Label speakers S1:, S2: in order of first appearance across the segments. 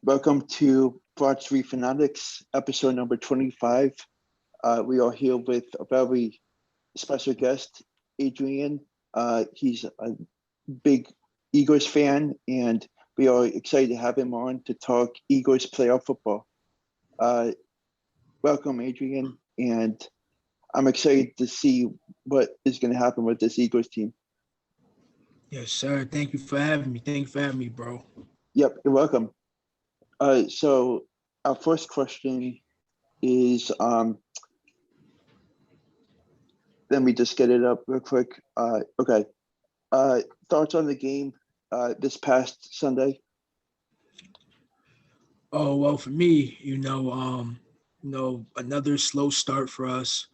S1: Welcome to Broad Street Phanatics, episode number 25. We are here with a very special guest, Adrian. He's a big Eagles fan, and we are excited to have him on to talk Eagles playoff football. Welcome, Adrian, and I'm excited to see what is going to happen with this Eagles team.
S2: Yes, sir. Thank you for having me. Thank you for having me, bro.
S1: Yep, you're welcome. So our first question is, let me just get it up real quick. Okay. Thoughts on the game this past Sunday?
S2: Oh, well, for me, another slow start for us,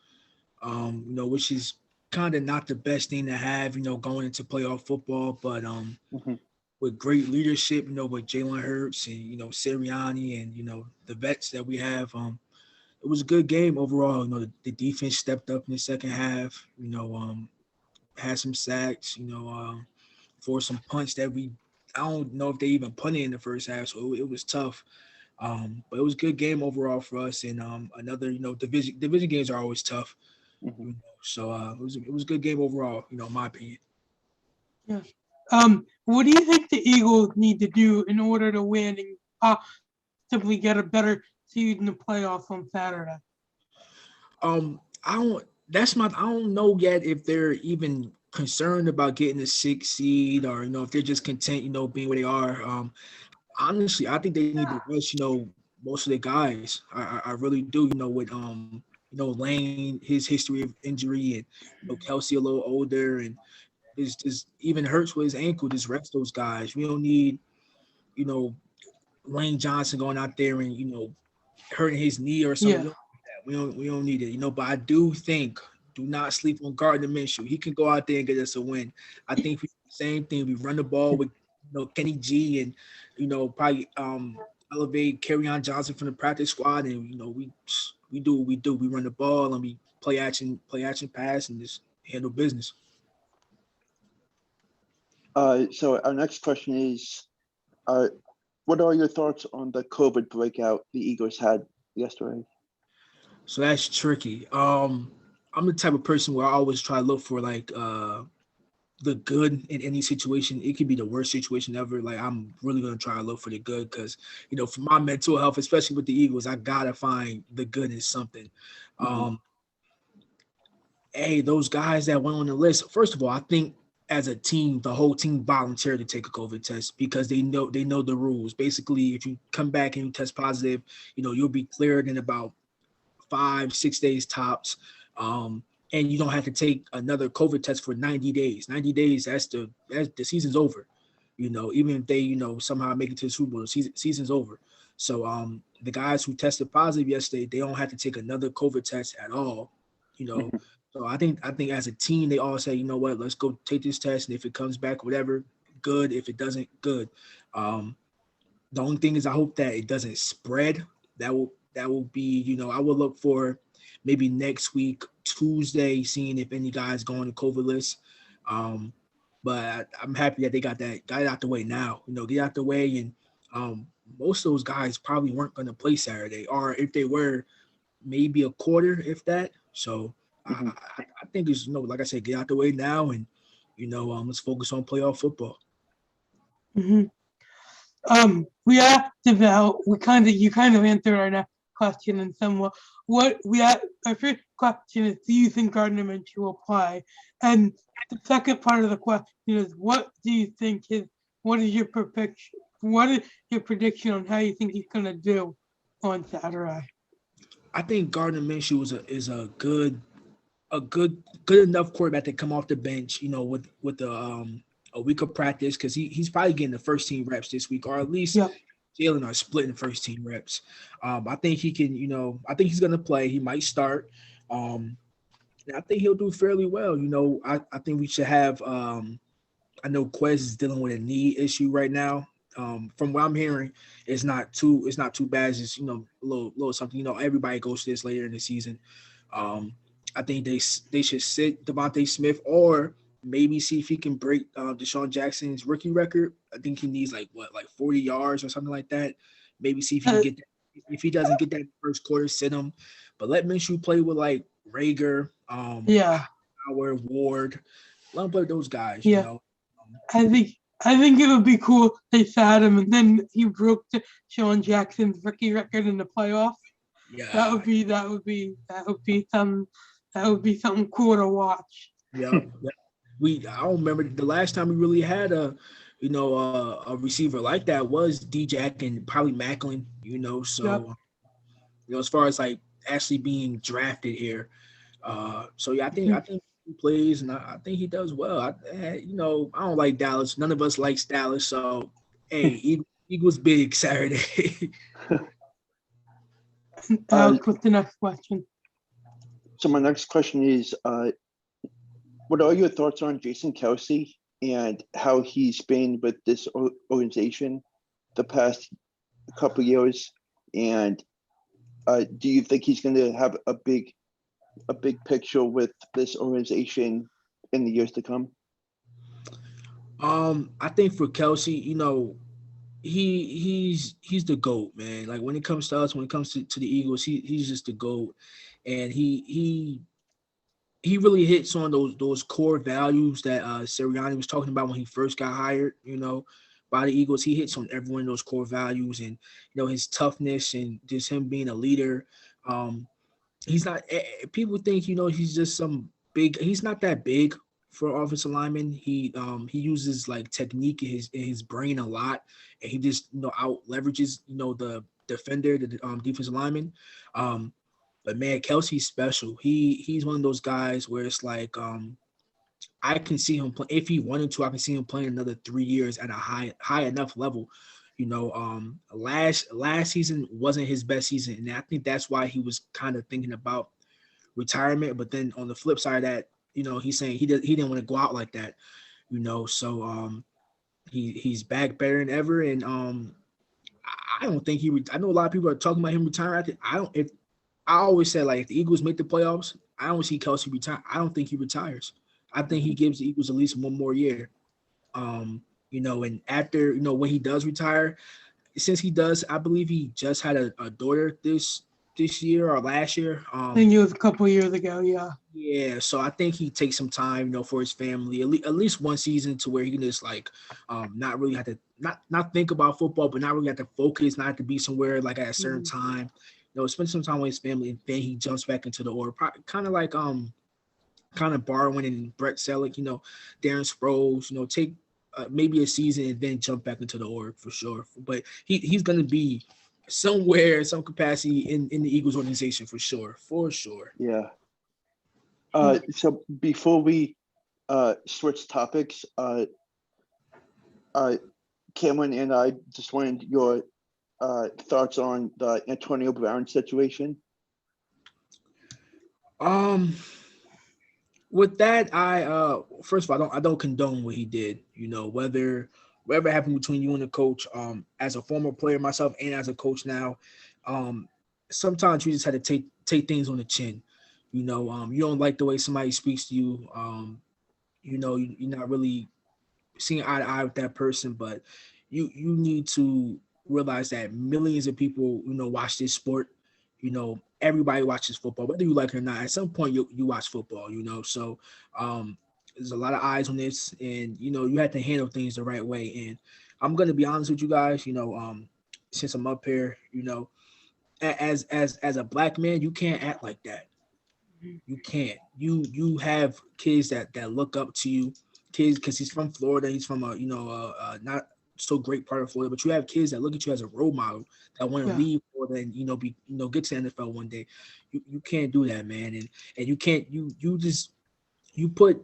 S2: which is kind of not the best thing to have, going into playoff football, but
S1: Mhm.
S2: with great leadership, with Jalen Hurts and, Sirianni and, the vets that we have, it was a good game overall. The defense stepped up in the second half, had some sacks, for some punts that I don't know if they even punted in the first half, so it was tough. But it was a good game overall for us. And another, division games are always tough.
S1: Mhm.
S2: So it was a good game overall, in my opinion.
S3: Yeah. What do you think the Eagles need to do in order to win and possibly get a better seed in the playoffs on Saturday?
S2: I don't know yet if they're even concerned about getting a 6 seed, or if they're just content, being where they are. Honestly, I think they need to rush, most of the guys. I really do, Lane, his history of injury, and Kelce a little older, and just even Hurts with his ankle. Just rest those guys. We don't need, you know, Lane Johnson going out there and hurting his knee or something.
S3: Yeah.
S2: We don't need it, But I do think, do not sleep on Gardner Minshew. He can go out there and get us a win. I think we do the same thing. We run the ball with Kenny G, and probably elevate Kerryon Johnson from the practice squad, and we do what we do. We run the ball and we play action pass, and just handle business.
S1: So our next question is, uh, what are your thoughts on the COVID breakout the Eagles had yesterday?
S2: So that's tricky. I'm the type of person where I always try to look for like the good in any situation. It could be the worst situation ever. Like, I'm really gonna try to look for the good, because for my mental health, especially with the Eagles, I gotta find the good in something.
S1: Mhm.
S2: Um, hey, those guys that went on the list. First of all, I think as a team, the whole team volunteered to take a COVID test because they know the rules. Basically, if you come back and you test positive, you'll be cleared in about 5-6 days tops. And you don't have to take another COVID test for 90 days. 90 days, that's the season's over. Even if they, somehow make it to the Super Bowl, the season's over. So the guys who tested positive yesterday, they don't have to take another COVID test at all. You know,
S1: Mhm.
S2: so I think as a team, they all say, what, let's go take this test, and if it comes back, whatever, good. If it doesn't, good. Um, the only thing is, I hope that it doesn't spread. That will be, I will look for maybe next week, Tuesday, seeing if any guys go on the COVID list. Um, but I'm happy that they got it out the way now. Get out the way, and most of those guys probably weren't going to play Saturday, or if they were, maybe a quarter, if that. So I,
S1: Mhm.
S2: I think it's, like I said, get out the way now, and let's focus on playoff football.
S3: hmm we asked about you kind of answered our next question in somewhat. What we our first question is, do you think Gardner Minshew will play? And the second part of the question is, what do you think his what is your prediction? What is your prediction on how you think he's gonna do on Saturday?
S2: I think Gardner Minshew is a good enough quarterback to come off the bench, with a week of practice, because he's probably getting the first team reps this week, or at least
S3: Yep.
S2: Jalen are splitting first team reps. I think he can, I think he's gonna play. He might start. Um, and I think he'll do fairly well. I think we should have. I know Quez is dealing with a knee issue right now. From what I'm hearing, it's not too bad. It's just, a little something. Everybody goes to this later in the season. Um, I think they should sit Devontae Smith, or maybe see if he can break Deshaun Jackson's rookie record. I think he needs like 40 yards or something like that. Maybe see if he can get that. If he doesn't get that in the first quarter, sit him. But let Minshew play with like Rager,
S3: Yeah,
S2: Howard, Ward. Let him play with those guys.
S3: yeah. I think it would be cool they sat him and then he broke Sean Jackson's rookie record in the playoffs.
S2: Yeah,
S3: That would be something cool to watch.
S2: yeah. I don't remember the last time we really had a receiver like that was D-Jack and probably Macklin. So as far as like actually being drafted here. So yeah, I think he plays, and I think he does well. I don't like Dallas. None of us likes Dallas. So hey, Eagles big Saturday.
S3: What's the next question?
S1: So my next question is, what are your thoughts on Jason Kelce and how he's been with this organization the past couple of years? And do you think he's going to have a big picture with this organization in the years to come?
S2: I think for Kelce, he's the GOAT, man. Like when it comes to us, when it comes to the Eagles, he's just the GOAT, and he really hits on those core values that Sirianni was talking about when he first got hired, by the Eagles. He hits on every one of those core values, and his toughness and just him being a leader. He's not. People think he's just some big. He's not that big for offensive lineman. He uses like technique in his brain a lot, and he just out leverages the defender, the defensive lineman. But man, Kelce's special. He's one of those guys where it's like I can see him play if he wanted to. I can see him playing another 3 years at a high enough level. Last season wasn't his best season, and I think that's why he was kind of thinking about retirement. But then on the flip side of that, he's saying he didn't want to go out like that. So he's back better than ever, and I don't think I know a lot of people are talking about him retiring. I always said, like, if the Eagles make the playoffs, I don't see Kelce retire. I don't think he retires. I think he gives the Eagles at least one more year. And after, when he does retire, since he does, I believe he just had a daughter this year or last year.
S3: I think it was a couple of years ago, yeah.
S2: Yeah, so I think he takes some time, for his family, at least one season to where he can just like not really have to not think about football, but not really have to focus, not have to be somewhere like at a certain time. Spend some time with his family, and then he jumps back into the order. Kind of like kind of borrowing and Brett Selleck, Darren Sproles, take maybe a season and then jump back into the org for sure. But he's going to be somewhere, some capacity in the Eagles organization for sure.
S1: Yeah. So before we switch topics, Cameron and I just wanted your thoughts on the Antonio Brown situation.
S2: With that, I first of all, I don't condone what he did. Whatever happened between you and the coach, as a former player myself and as a coach now, sometimes you just had to take things on the chin. You don't like the way somebody speaks to you. You're not really seeing eye to eye with that person, but you need to realize that millions of people, watch this sport. Everybody watches football, whether you like it or not. At some point, you watch football, So there's a lot of eyes on this, and you have to handle things the right way. And I'm gonna be honest with you guys, since I'm up here, as a black man, you can't act like that. You can't. You have kids that look up to you, kids, because he's from Florida. He's from a not so great part of Florida, but you have kids that look at you as a role model that want to leave Florida and get to the NFL one day. You can't do that, man, and you can't you put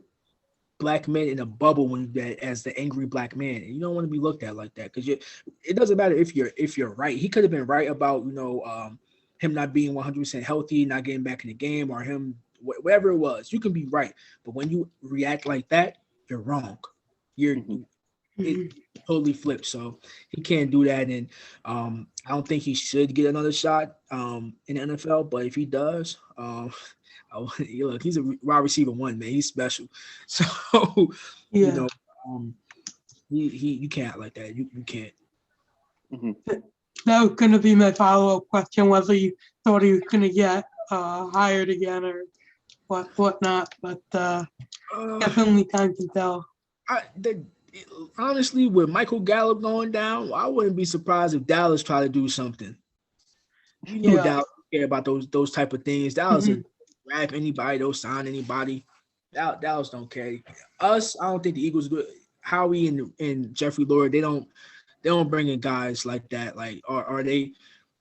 S2: black men in a bubble as the angry black man, and you don't want to be looked at like that, because it doesn't matter if you're right. He could have been right about him not being 100% healthy, not getting back in the game, or him whatever it was. You can be right, but when you react like that, you're wrong. It totally flips. So he can't do that, and I don't think he should get another shot in the NFL. But if he does, look, he's a wide receiver one, man. He's special. So you can't act like that. You can't.
S3: that was going to be my follow-up question, whether you thought he was going to get hired again or whatnot, but definitely time to tell.
S2: Honestly, with Michael Gallup going down, I wouldn't be surprised if Dallas tried to do something. You know, Dallas care about those type of things. Dallas would draft anybody, they'll sign anybody. Dallas don't care. Us, I don't think the Eagles do. Howie and Jeffrey Lurie, they don't bring in guys like that. Like, are they?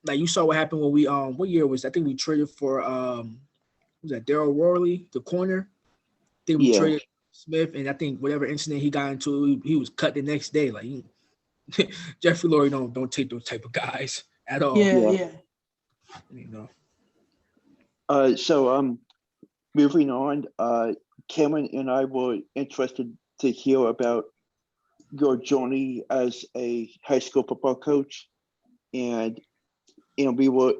S2: Like, you saw what happened when we what year was? I think we traded for was that Daryl Worley, the corner. I think we traded Smith, and I think whatever incident he got into, he was cut the next day. Like, Jeffrey Lurie don't take those type of guys at all.
S3: Yeah.
S2: You
S1: know. So moving on, Cameron and I were interested to hear about your journey as a high school football coach, and we were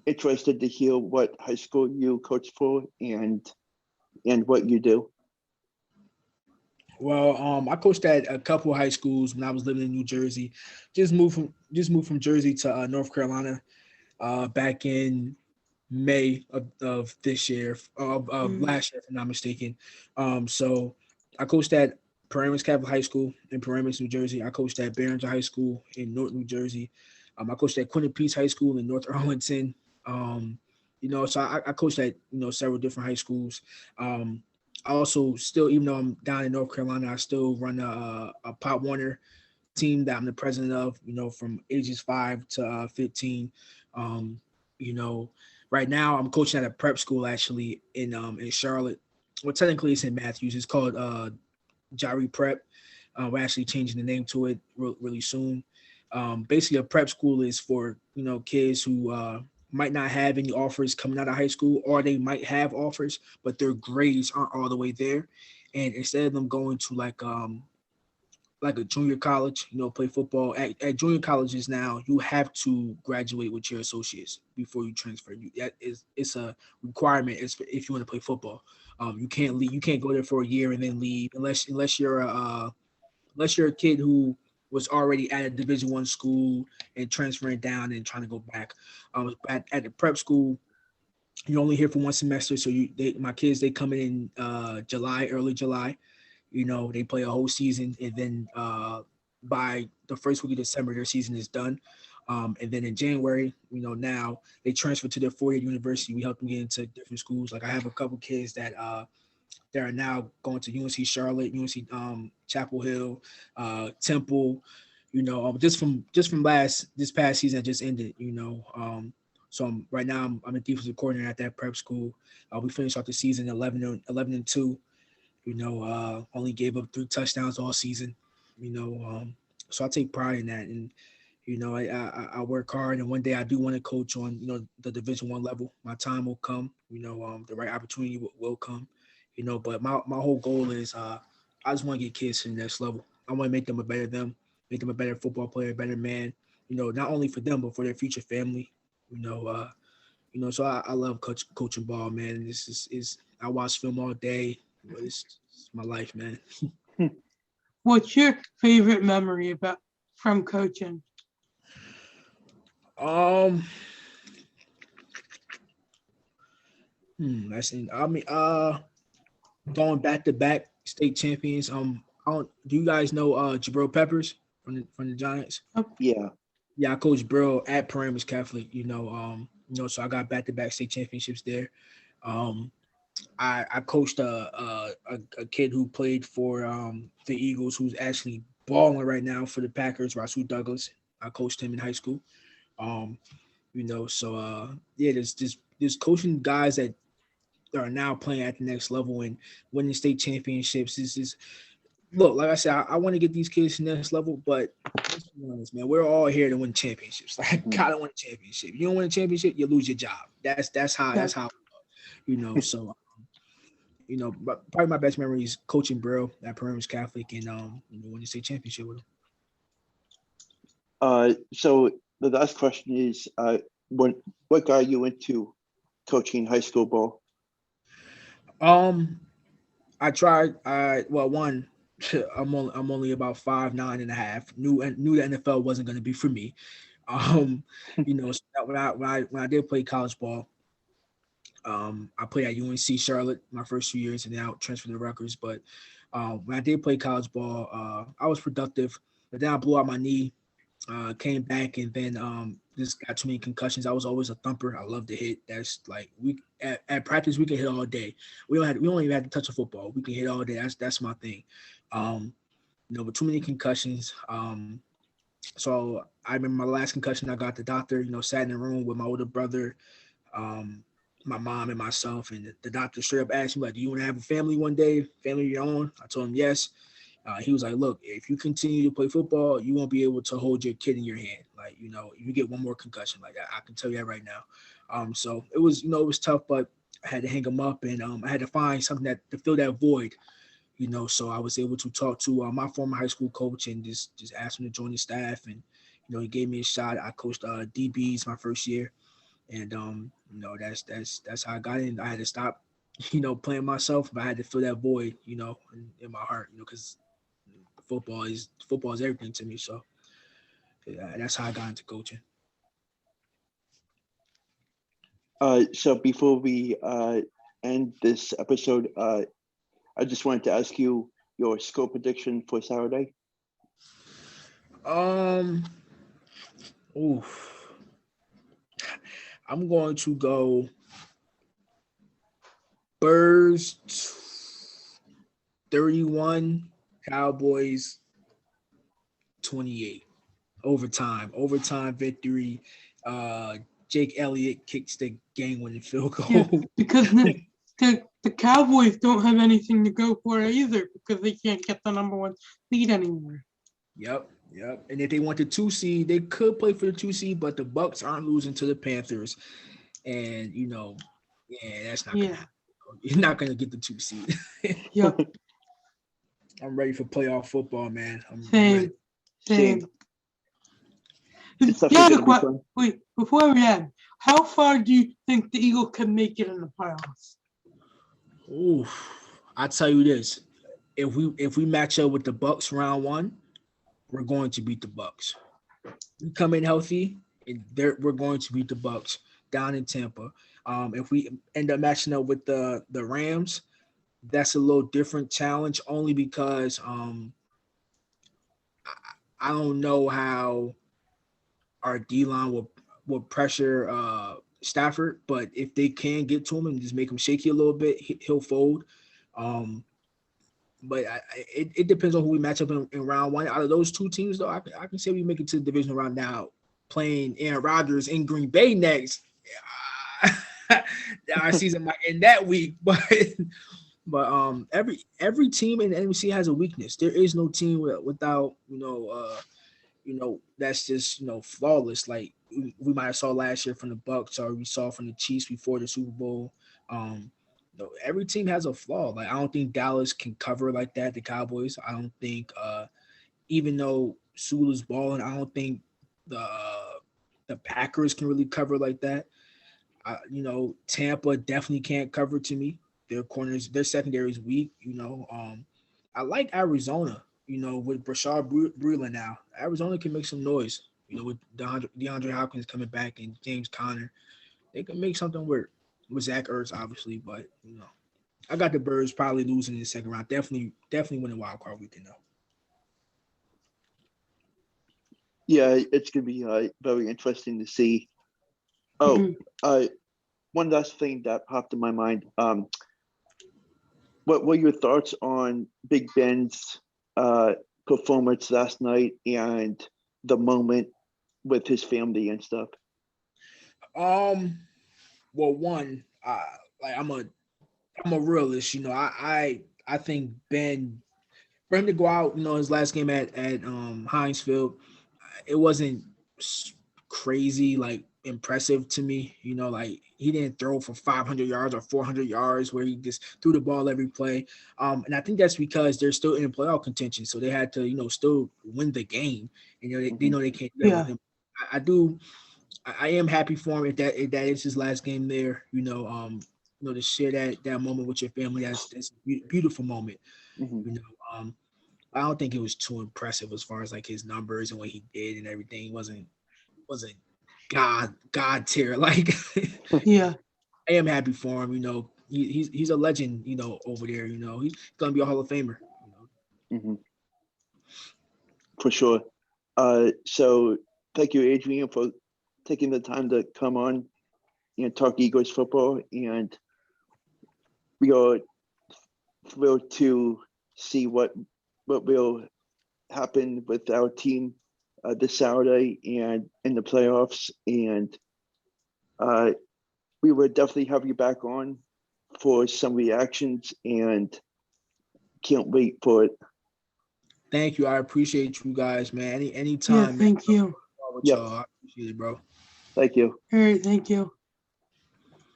S1: interested to hear what high school you coach for and what you do.
S2: Well, I coached at a couple of high schools when I was living in New Jersey. Just moved from Jersey to North Carolina back in May of this year, of last year, if I'm not mistaken. So I coached at Paramus Catholic High School in Paramus, New Jersey. I coached at Barringer High School in North New Jersey. I coached at Quinton Peace High School in North Arlington. So I coached at several different high schools. I also still, even though I'm down in North Carolina, I still run a Pop Warner team that I'm the president of, from ages 5 to 15. Right now I'm coaching at a prep school actually in Charlotte. Well, technically it's in Matthews. It's called Jari Prep. We're actually changing the name to it really soon. Basically a prep school is for, kids who might not have any offers coming out of high school, or they might have offers, but their grades aren't all the way there. And instead of them going to like a junior college, play football at junior colleges now, you have to graduate with your associates before you transfer. It's a requirement. It's if you want to play football. You can't leave. You can't go there for a year and then leave unless you're a kid who was already at a Division I school and transferring down and trying to go back. At the prep school, you're only here for one semester. So my kids, they come in early July. They play a whole season, and then by the first week of December, their season is done. And then in January, now they transfer to their four-year university. We help them get into different schools. Like I have a couple kids that are now going to UNC Charlotte, UNC Chapel Hill, Temple. Just from this past season that just ended. So right now I'm a defensive coordinator at that prep school. We finished off the season 11-2. Only gave up 3 touchdowns all season. So I take pride in that, and I work hard, and one day I do want to coach on the Division I level. My time will come. The right opportunity will come. But my whole goal is I just want to get kids to the next level. I want to make them a better them, make them a better football player, a better man. Not only for them but for their future family. So I love coaching ball, man. And this is I watch film all day. It's my life, man.
S3: What's your favorite memory from coaching?
S2: Going back to back state champions. Do you guys know Jabril Peppers from the Giants?
S1: Yeah,
S2: I coached Brill at Paramus Catholic. So I got back to back state championships there. I coached a kid who played for the Eagles, who's actually balling right now for the Packers, Rasul Douglas. I coached him in high school. There's coaching guys that are now playing at the next level and winning state championships. Look, like I said, I want to get these kids to the next level, but let's be honest, man, we're all here to win championships. Like, I gotta win a championship. You don't win a championship, you lose your job. That's how. So. But probably my best memory is coaching Brill at Paramus Catholic and winning the state championship with him.
S1: So the last question is, what got you into coaching high school ball?
S2: I tried. One, I'm only about 5'9.5". Knew the NFL wasn't going to be for me. So when I did play college ball, I played at UNC Charlotte my first few years, and then I transferred to Rutgers. But when I did play college ball, I was productive, but then I blew out my knee. Came back and then just got too many concussions. I was always a thumper. I love to hit. That's like we at practice we can hit all day. We don't even have to touch a football. We can hit all day. That's my thing. But too many concussions. So I remember my last concussion. I got the doctor. Sat in the room with my older brother, my mom, and myself, and the doctor straight up asked me like, "Do you want to have a family one day? Family of your own?" I told him yes. He was like, "Look, if you continue to play football, you won't be able to hold your kid in your hand. Like, you get one more concussion. Like, I can tell you that right now." So it was tough, but I had to hang him up, and I had to find something to fill that void. So I was able to talk to my former high school coach and just ask him to join the staff, and he gave me a shot. I coached DBs my first year, and that's how I got in. I had to stop, playing myself, but I had to fill that void, in my heart, because football is everything to me. So that's how I got into coaching.
S1: So before we end this episode, I just wanted to ask you your score prediction for Saturday.
S2: Oof. I'm going to go Spurs 31, Cowboys 28. Overtime victory. Jake Elliott kicks the game-winning field goal.
S3: Yeah, because the Cowboys don't have anything to go for either because they can't get the number one seed anymore.
S2: Yep. And if they want the 2 seed, they could play for the 2 seed, but the Bucks aren't losing to the Panthers, and that's not gonna happen. You're not gonna get the 2 seed.
S3: Yep.
S2: I'm ready for playoff football, man.
S3: Same. Wait, before we end, how far do you think the Eagles can make it in the playoffs?
S2: I tell you this: if we match up with the Bucks round 1, we're going to beat the Bucks. We come in healthy, and we're going to beat the Bucks down in Tampa. If we end up matching up with the Rams, that's a little different challenge, only because I don't know how our D-line will pressure Stafford, but if they can get to him and just make him shaky a little bit, he'll fold. But it depends on who we match up in round 1. Out of those 2 teams, though, I can say we make it to the division round now. Playing Aaron Rodgers in Green Bay next, our season might end that week. But every team in the NFC has a weakness. There is no team without that's just flawless. Like we might have saw last year from the Bucks, or we saw from the Chiefs before the Super Bowl. Every team has a flaw. Like I don't think Dallas can cover like that. The Cowboys. I don't think even though Sula's balling, I don't think the Packers can really cover like that. Tampa definitely can't cover to me. Their secondary is weak. I like Arizona. With Brashard Breeland now, Arizona can make some noise. With DeAndre Hopkins coming back and James Conner, they can make something work. With Zach Ertz, obviously, but I got the Birds probably losing in the second round. Definitely winning wild card weekend though.
S1: Yeah, it's gonna be very interesting to see. One last thing that popped in my mind. What were your thoughts on Big Ben's performance last night and the moment with his family and stuff?
S2: Well, one, I'm a realist. I think Ben, for him to go out, his last game at Heinz Field, it wasn't crazy impressive to me. He didn't throw for 500 yards or 400 yards where he just threw the ball every play. And I think that's because they're still in playoff contention, so they had to still win the game. They know they can't do that with him. I am happy for him if that is his last game there. To share that moment with your family, that's a beautiful moment.
S1: Mm-hmm.
S2: I don't think it was too impressive as far as like his numbers and what he did and everything. He wasn't God tier. Like
S3: Yeah.
S2: I am happy for him. He's a legend. Over there. He's gonna be a Hall of Famer.
S1: For sure. So thank you, Adrian, for taking the time to come on and talk Eagles football. And we are thrilled to see what will happen with our team this Saturday and in the playoffs. And we will definitely have you back on for some reactions, and can't wait for it.
S2: Thank you. I appreciate you guys, man.
S3: Yeah.
S2: Anytime.
S3: Thank you.
S2: With
S1: Yep.
S2: y'all. I appreciate it, bro.
S1: Thank you.
S3: All right. Thank you.